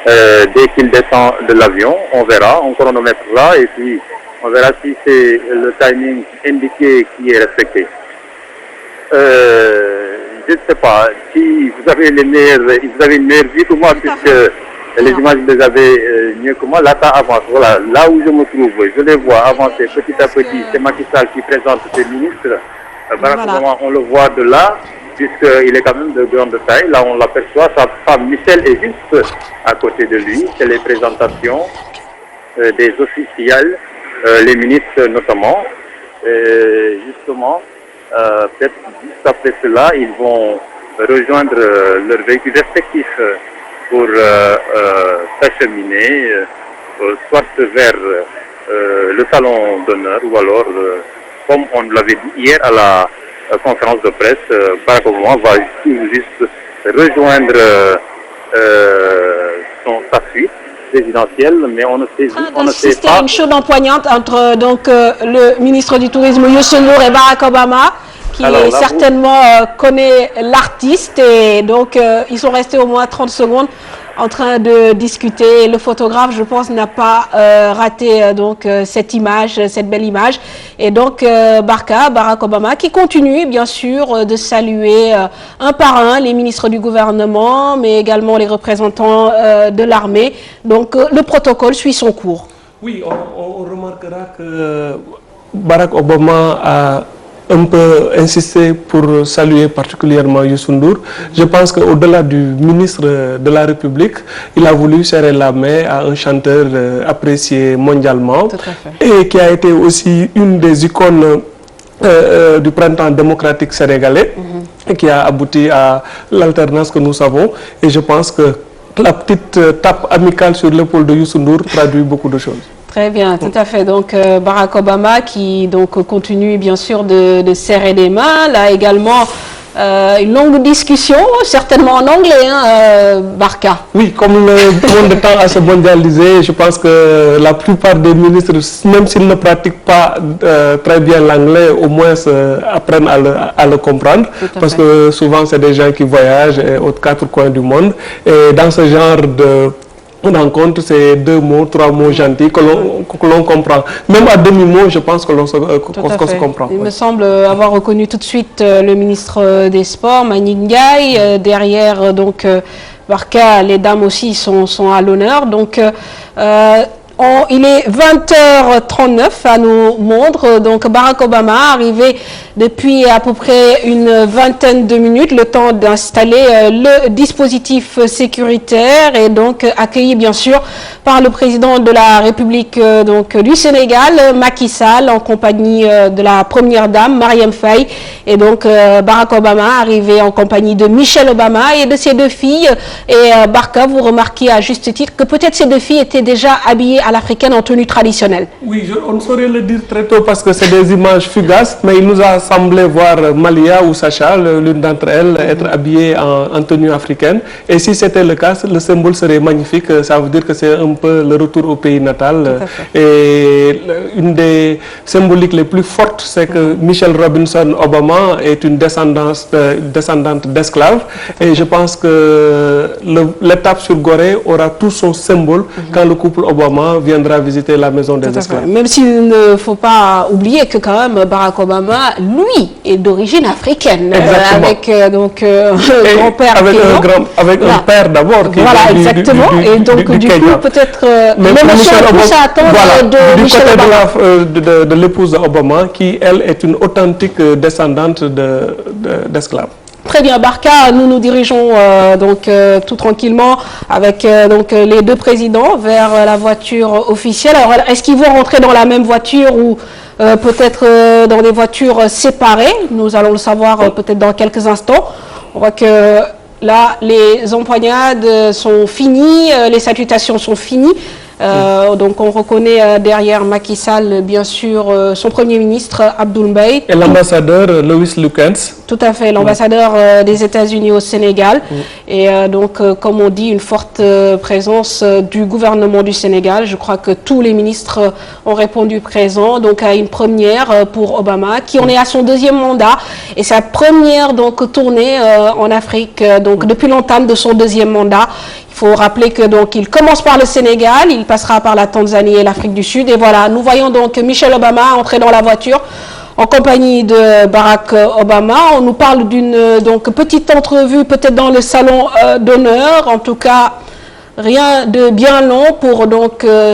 dès qu'il descend de l'avion. On verra, on chronométrera et puis on verra si c'est le timing indiqué qui est respecté. Je ne sais pas, si vous avez une meilleure vue que moi, puisque les images vous les avez mieux que moi, là ça avance. Voilà, là où je me trouve, je les vois avancer petit à petit. C'est Macky Sall qui présente ses ministres. Barack Obama, on le voit de là, puisqu'il est quand même de grande taille. Là, on l'aperçoit. Sa femme Michelle est juste à côté de lui. C'est les présentations des officiels, les ministres notamment. Justement, peut-être juste après cela, ils vont rejoindre leurs véhicules respectifs pour s'acheminer soit vers le salon d'honneur ou alors, comme on l'avait dit hier à la conférence de presse, Barack Obama va juste rejoindre sa suite présidentielle, mais on ne sait pas. Une chaude empoignante entre donc le ministre du Tourisme Youssou N'Dour et Barack Obama, qui certainement connaît l'artiste, et donc ils sont restés au moins 30 secondes en train de discuter. Le photographe, je pense, n'a pas raté donc cette image, cette belle image. Et donc Barack Obama qui continue bien sûr de saluer un par un les ministres du gouvernement, mais également les représentants de l'armée. Donc le protocole suit son cours. Oui, on remarquera que Barack Obama a un peu insisté pour saluer particulièrement Youssou N'Dour. Je pense qu'au-delà du ministre de la République, il a voulu serrer la main à un chanteur apprécié mondialement et qui a été aussi une des icônes du printemps démocratique sénégalais et qui a abouti à l'alternance que nous savons. Et je pense que la petite tape amicale sur l'épaule de Youssou N'Dour traduit beaucoup de choses. Très bien, tout à fait. Donc Barack Obama qui donc continue bien sûr de serrer les mains. Là également une longue discussion, certainement en anglais, Barka. Oui, comme le monde tend à se mondialiser, je pense que la plupart des ministres, même s'ils ne pratiquent pas très bien l'anglais, au moins apprennent à le comprendre. Parce que souvent, c'est des gens qui voyagent aux quatre coins du monde. Et dans ce genre de rencontre, c'est 2 mots, 3 mots gentils que l'on comprend. Même à demi-mot, je pense que l'on se comprend. Il me semble avoir reconnu tout de suite le ministre des Sports, Manick Ndiaye. Derrière, donc, Barka, les dames aussi sont à l'honneur. Donc, il est 20h39 à nos montres. Donc, Barack Obama arrivé depuis à peu près une vingtaine de minutes, le temps d'installer le dispositif sécuritaire et donc accueilli bien sûr par le président de la République du Sénégal, Macky Sall, en compagnie de la première dame, Marième Faye, et donc Barack Obama arrivé en compagnie de Michelle Obama et de ses 2 filles. Et Barka, vous remarquez à juste titre que peut-être ces 2 filles étaient déjà habillées à l'africaine en tenue traditionnelle. Oui, on ne saurait le dire très tôt parce que c'est des images fugaces, mais il nous a semblé voir Malia ou Sacha, l'une d'entre elles, être habillée en tenue africaine. Et si c'était le cas, le symbole serait magnifique. Ça veut dire que c'est un peu le retour au pays natal. Et une des symboliques les plus fortes, c'est que Michelle Robinson Obama est une descendante d'esclaves. Et je pense que l'étape sur Gorée aura tout son symbole quand le couple Obama viendra visiter la maison des esclaves. Même s'il ne faut pas oublier que quand même Barack Obama, lui, est d'origine africaine. Avec un grand-père. Avec un père d'abord. Voilà, exactement. Et donc du coup, peut-être l'émotion pousse à attendre de Michelle Obama. De l'épouse Obama, qui, elle, est une authentique descendante d'esclaves. Très bien, Barka, nous nous dirigeons tout tranquillement avec les 2 présidents vers la voiture officielle. Alors, est-ce qu'ils vont rentrer dans la même voiture ou peut-être dans des voitures séparées? Nous allons le savoir peut-être dans quelques instants. On voit que là, les empoignades sont finies, les salutations sont finies. Donc on reconnaît derrière Macky Sall, bien sûr, son Premier ministre, Abdoul Mbaye. Et l'ambassadeur Louis Lucas. Tout à fait, l'ambassadeur des États-Unis au Sénégal. Et donc, comme on dit, une forte présence du gouvernement du Sénégal. Je crois que tous les ministres ont répondu présent. Donc, à une première pour Obama, qui en est à son 2e mandat. Et sa première tournée en Afrique, depuis l'entame de son 2e mandat. Il faut rappeler que il commence par le Sénégal, il passera par la Tanzanie et l'Afrique du Sud. Et voilà, nous voyons donc Michelle Obama entrer dans la voiture en compagnie de Barack Obama. On nous parle d'une petite entrevue peut-être dans le salon d'honneur. En tout cas, rien de bien long pour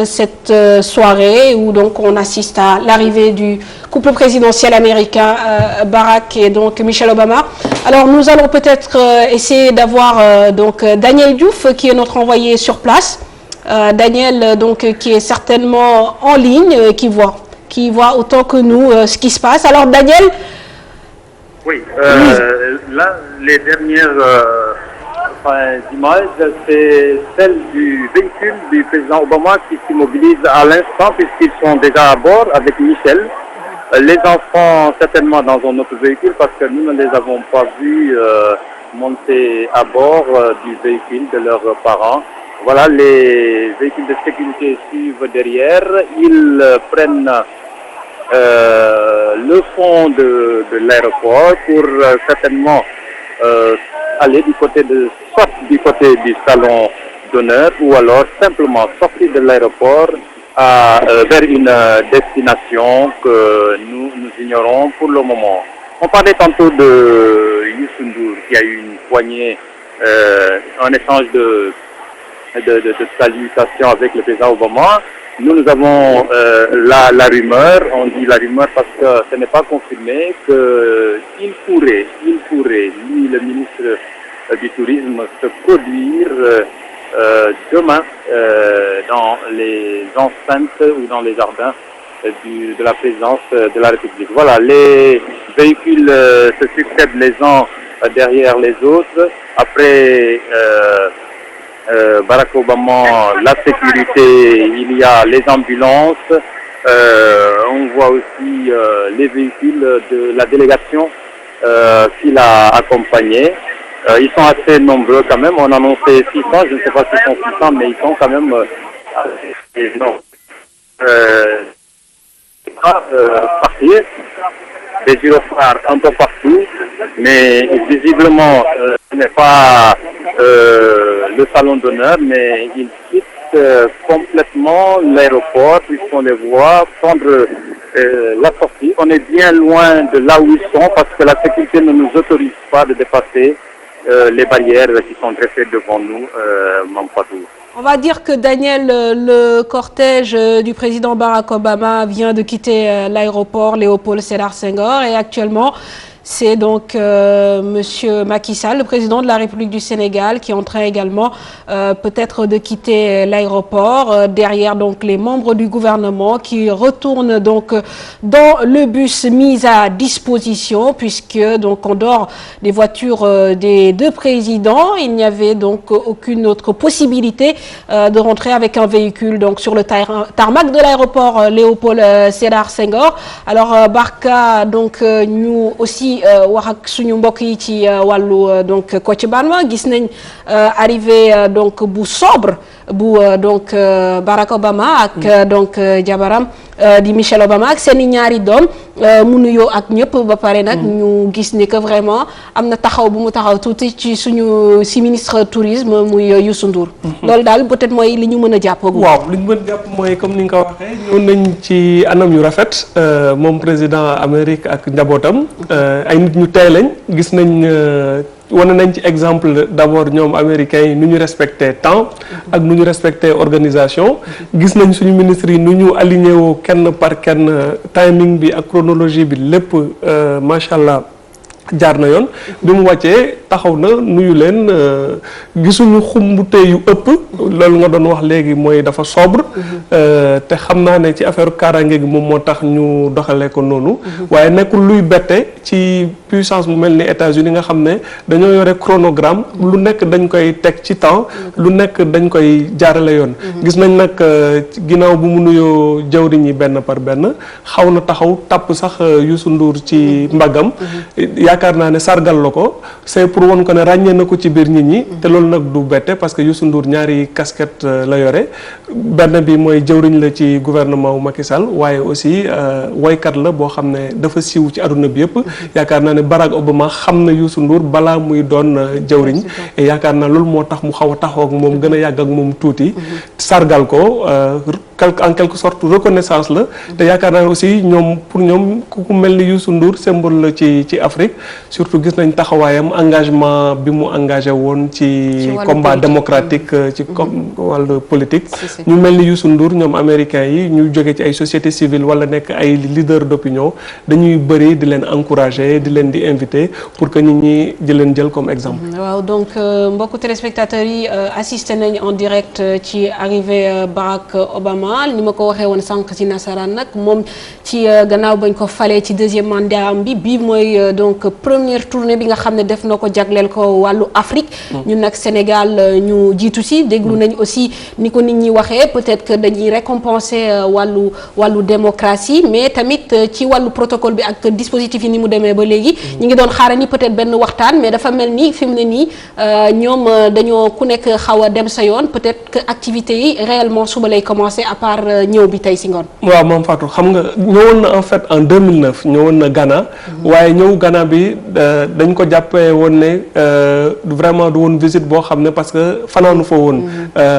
cette soirée où on assiste à l'arrivée du couple présidentiel américain Barack et Michelle Obama. Alors nous allons peut-être essayer d'avoir Daniel Diouf qui est notre envoyé sur place. Daniel qui est certainement en ligne, qui voit autant que nous ce qui se passe. Alors Daniel. Oui, là les dernières images, c'est celle du véhicule du président Obama qui s'immobilise à l'instant puisqu'ils sont déjà à bord avec Michel. Les enfants certainement dans un autre véhicule parce que nous ne les avons pas vus monter à bord du véhicule de leurs parents. Voilà, les véhicules de sécurité suivent derrière. Ils prennent le fond de l'aéroport pour certainement aller soit du côté du salon d'honneur ou alors simplement sortir de l'aéroport vers une destination que nous ignorons pour le moment. On parlait tantôt de Youssou N'Dour qui a eu une poignée, un échange de salutations avec le président Obama. Nous avons la rumeur, on dit la rumeur parce que ce n'est pas confirmé, qu'il pourrait, lui le ministre du Tourisme, se produire demain dans les enceintes ou dans les jardins de la présidence de la République. Voilà, les véhicules se succèdent les uns derrière les autres. Après Barack Obama, la sécurité, il y a les ambulances, on voit aussi les véhicules de la délégation qui l'a accompagné. Ils sont assez nombreux quand même, on a annoncé 600, je ne sais pas s'ils sont 600, mais ils sont quand même assez nombreux. Partir, des gyrophares un peu partout, mais visiblement ce n'est pas le salon d'honneur, mais ils quittent complètement l'aéroport puisqu'on les voit prendre la sortie. On est bien loin de là où ils sont parce que la sécurité ne nous autorise pas de dépasser les barrières qui sont dressées devant nous, Mampatou. On va dire que Daniel, le cortège du président Barack Obama vient de quitter l'aéroport Léopold Sédar Senghor et actuellement c'est donc Monsieur Macky Sall, le président de la République du Sénégal, qui est en train également peut-être de quitter l'aéroport. Derrière donc les membres du gouvernement qui retournent donc dans le bus mis à disposition, puisque donc en dehors des voitures des deux présidents, il n'y avait donc aucune autre possibilité de rentrer avec un véhicule donc sur le tarmac de l'aéroport Léopold Sédar Senghor. Alors Barka donc ñu aussi wax ak suñu mbokk yi ci wàllu donc Kocc Barma gis nañ arrivé donc bu sobre bu donc Barack Obama ak donc jabaram di Michelle Obama ak seeni ñaari doom mu nuyoo ak ñëpp ba pare nag ñu gis ni que vraiment am na taxaw bu mu taxaw tuuti ci suñu si ministre tourisme muy Youssou Ndour. loolu daal peut-être mooy li ñu mën a jàpp. waaw li ñu mën a jàpp mooy comme ni nga ko waxee ñëw nañ ci anam yu rafet moom président Amérique ak njabootam. ay nit ñu tey lañ gis nañ wane nañ ci exemple d'abord ñoom américains yi nu ñu respecté temps ak nu ñu respecté organisation gis nañ suñu ministres yi nu ñu aligné woo kenn par kenn timing bi ak chronologie bi lépp macha allah jaar na yoon bi mu wàccee taxaw na nuyu leen gisuñu xumbute yu ëpp loolu nga doon wax léegi mooy dafa sobre te xam naa ne ci affaire kaaraange gi moom moo tax ñu doxalee ko noonu waaye nekkul luy bette ci puissance bu mel ni États-Unis nga xam ne dañoo yore chronogramme lu nekk dañ koy teg ci temps lu nekk dañ koy jaarale yoon gis nañ nag ginnaaw bu mu nuyoo jawriñ yi benn par benn xaw na taxaw tàpp sax Youssou Ndour ci mbaggam yaakaar naa ne sargal la ko c'est pour won ko ne ràññee na ko ci biir nit ñi te loolu nag du bette parce que Youssou Ndour ñaari casquette la yore benn bi mooy jëwriñ la ci gouvernement wu Macky Sall waaye aussi woykat la boo xam ne dafa siiw ci àdduna bi yëpp yaakaar naa ne Barack Obama xam na Youssou Ndour balaa muy doon jëwriñ et yaakaar naa loolu moo tax mu xaw a taxaw ak moom gën a yàgg ak moom tuuti sargal ko en quelque sorte reconnaissance la te yaakaar naa aussi ñoom pour ñoom ku mel ni Youssou Ndour symbole la ci Afrique surtout gis nañ taxawaayam engagement bi mu engagé woon ci combat démocratique ci wàllu politique ñu mel ni Youssou Ndour ñoom américains yi ñu jóge ci ay société civile wala nekk ay leader d'opinion dañuy bëri di leen encourager di leen di inviter pour que nit ñi di leen jël comme exemple. waaw donc mbokku téléspectateurs yi assisté nañ en direct ci arrivée Barack Obama ni ma ko waxee woon sànq ci nasaraan nag moom ci gannaaw bañ ko falee ci deuxième mandat am bi bii mooy donc première tournée bi nga xam ne def na ko jagleel ko wàllu Afrique. ñun nag Sénégal ñu jiitu si déglu nañ aussi ni ko nit ñi waxee peut-être que dañuy récompenser wàllu démocratie mais tamit ci wàllu protocole bi ak dispositif yi ni mu demee ba léegi. ñu ngi doon xaaral ni peut-être benn waxtaan mais dafa mel ni fi mu ne nii ñoom dañoo ku nekk xaw a dem sa yoon peut-être que activités yi réellement suba lay commencer à part ñëw bi tey si ngoon. waaw Mame Fatou xam nga ñëwoon na en fait en 2009 ñëwoon na Ghana. waaye ñëw Ghana bi dañ ko jàppee woon ne vraiment du woon visite boo xam ne parce que fanaanu fa woon.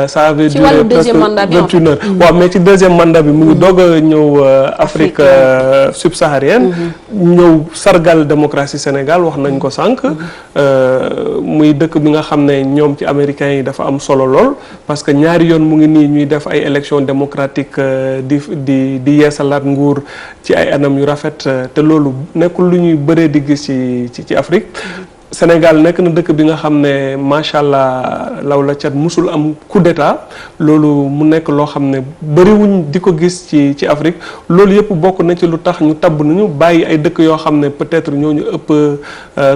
ça avait duré presque 21 heures. waaw mais ci deuxième mandat bi mu ngi doog a ñëw Afrique subsaharienne. ñëw sargal démocratie Sénégal wax nañ ko sànq. muy dëkk bi nga xam ne ñoom ci américains yi dafa am solo lool parce que ñaari yoon mu ngi nii ñuy def ay élections démocratiques di yeesalaat nguur ci ay anam yu rafet te loolu nekkul lu ñuy bëree di gis ci Afrique. Sénégal nekk na dëkk bi nga xam ne macha allah law la cat musul am coup d'état loolu mu nekk loo xam ne bëriwuñ di ko gis ci Afrique loolu yëpp bokk na ci lu tax ñu tabb nañu bàyyi ay dëkk yoo xam ne peut-être ñoo ñu ëpp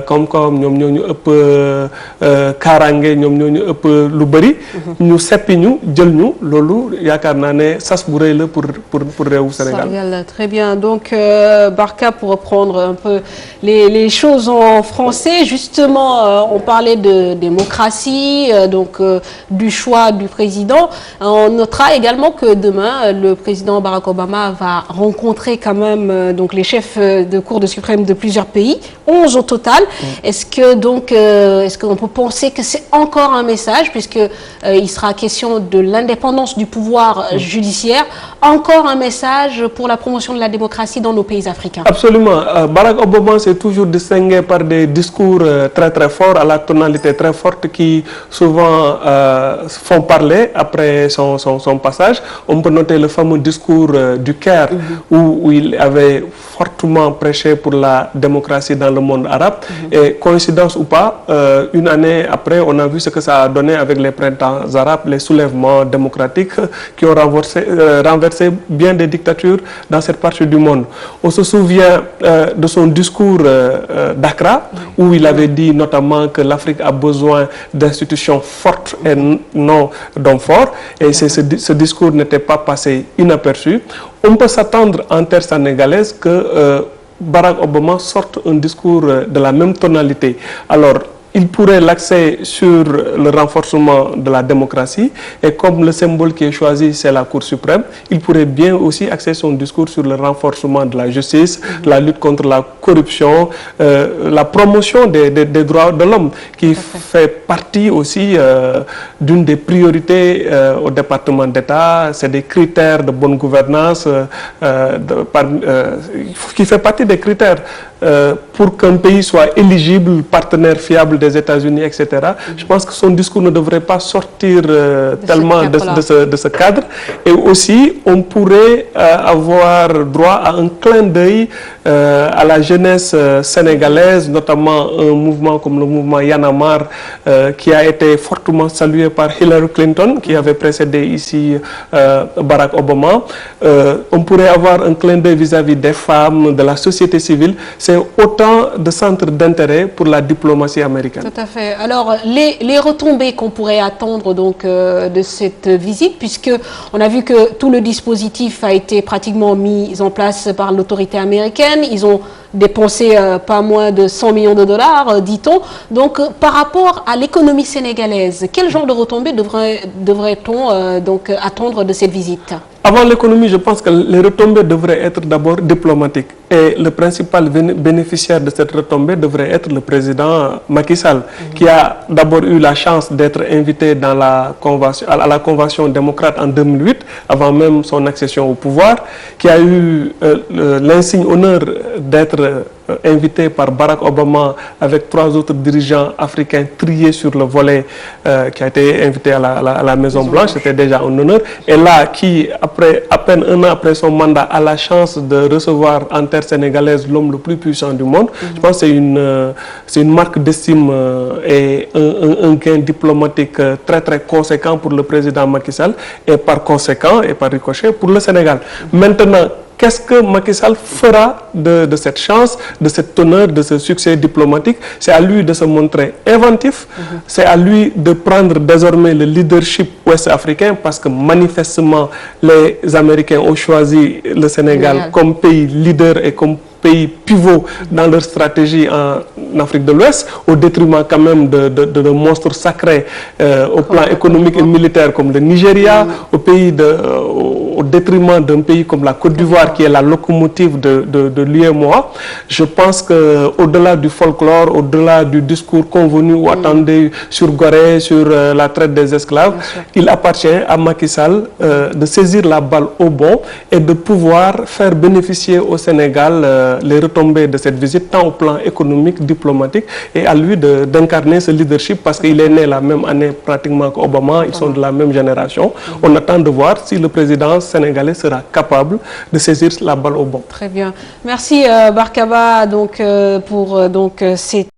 koom-koom ñoom ñoo ñu ëpp kaaraange ñoom ñoo ñu ëpp lu bëri. ñu seppi ñu jël ñu loolu yaakaar naa ne sas bu rëy la pour réewu Sénégal. Très bien. Donc Barka, pour reprendre un peu les choses en français, justement, on parlait de démocratie, du choix du président. On notera également que demain, le président Barack Obama va rencontrer quand même les chefs de Cour de suprême de plusieurs pays, 11 au total. Est-ce qu'on peut penser que c'est encore un message, puisque il sera question de l'indépendance du pouvoir judiciaire, encore un message pour la promotion de la démocratie dans nos pays africains? Absolument. Barack Obama s'est toujours distingué par des discours très très forts, à la tonalité très forte, qui souvent font parler après son passage. On peut noter le fameux discours du Caire, où il avait fortement prêché pour la démocratie dans le monde arabe. Et coïncidence ou pas, une année après, on a vu ce que ça a donné avec les printemps arabes, les soulèvements démocratiques qui ont renversé bien des dictatures dans cette partie du monde. On se souvient de son discours d'Accra, où il avait dit notamment que l'Afrique a besoin d'institutions fortes et non d'hommes forts. Et ce discours n'était pas passé inaperçu. On peut s'attendre en terre sénégalaise que Barack Obama sorte un discours de la même tonalité. Alors, il pourrait l'axer sur le renforcement de la démocratie, et comme le symbole qui est choisi, c'est la Cour suprême, il pourrait bien aussi axer son discours sur le renforcement de la justice, la lutte contre la corruption, la promotion des droits de l'homme, qui fait partie aussi d'une des priorités au département d'État. C'est des critères de bonne gouvernance, qui fait partie des critères pour qu'un pays soit éligible, partenaire fiable des États-Unis, etc. Je pense que son discours ne devrait pas sortir tellement de ce cadre. Et aussi, on pourrait avoir droit à un clin d'œil à la jeunesse sénégalaise, notamment un mouvement comme le mouvement Y en a marre, qui a été fortement salué par Hillary Clinton, qui avait précédé ici Barack Obama. On pourrait avoir un clin d'œil vis-à-vis des femmes, de la société civile. C'est autant de centres d'intérêt pour la diplomatie américaine. Tout à fait. Alors, les retombées qu'on pourrait attendre de cette visite, puisque on a vu que tout le dispositif a été pratiquement mis en place par l'autorité américaine. Ils ont dépensé pas moins de 100 millions de dollars, dit-on. Donc, par rapport à l'économie sénégalaise, quel genre de retombées devrait-on attendre de cette visite? Avant l'économie, je pense que les retombées devraient être d'abord diplomatiques. Et le principal bénéficiaire de cette retombée devrait être le président Macky Sall, qui a d'abord eu la chance d'être invité à la Convention démocrate en 2008, avant même son accession au pouvoir, qui a eu l'insigne honneur d'être invité par Barack Obama avec 3 autres dirigeants africains triés sur le volet, qui a été invité à la Maison Blanche. C'était déjà un honneur. Et là, qui, à peine un an après son mandat, a la chance de recevoir en terre sénégalaise l'homme le plus puissant du monde. Je pense que c'est une marque d'estime et un gain diplomatique très très conséquent pour le président Macky Sall, et par conséquent et par ricochet pour le Sénégal. Maintenant, qu'est-ce que Macky Sall fera de cette chance, de cet honneur, de ce succès diplomatique? C'est à lui de se montrer inventif, c'est à lui de prendre désormais le leadership ouest-africain, parce que manifestement les Américains ont choisi le Sénégal comme pays leader et comme pays pivot dans leur stratégie en Afrique de l'Ouest, au détriment quand même de monstres sacrés au plan économique et militaire comme le Nigeria, au détriment d'un pays comme la Côte d'Ivoire, qui est la locomotive de l'UEMOA. Je pense qu'au-delà du folklore, au-delà du discours convenu ou attendu sur Gorée, sur la traite des esclaves, il appartient à Macky Sall de saisir la balle au bon et de pouvoir faire bénéficier au Sénégal les retombées de cette visite, tant au plan économique, diplomatique, et à lui d'incarner ce leadership, parce qu'il est né la même année pratiquement qu'Obama, ils sont de la même génération. On attend de voir si le président sénégalais sera capable de saisir la balle au bon. Très bien. Merci Barkaba pour cette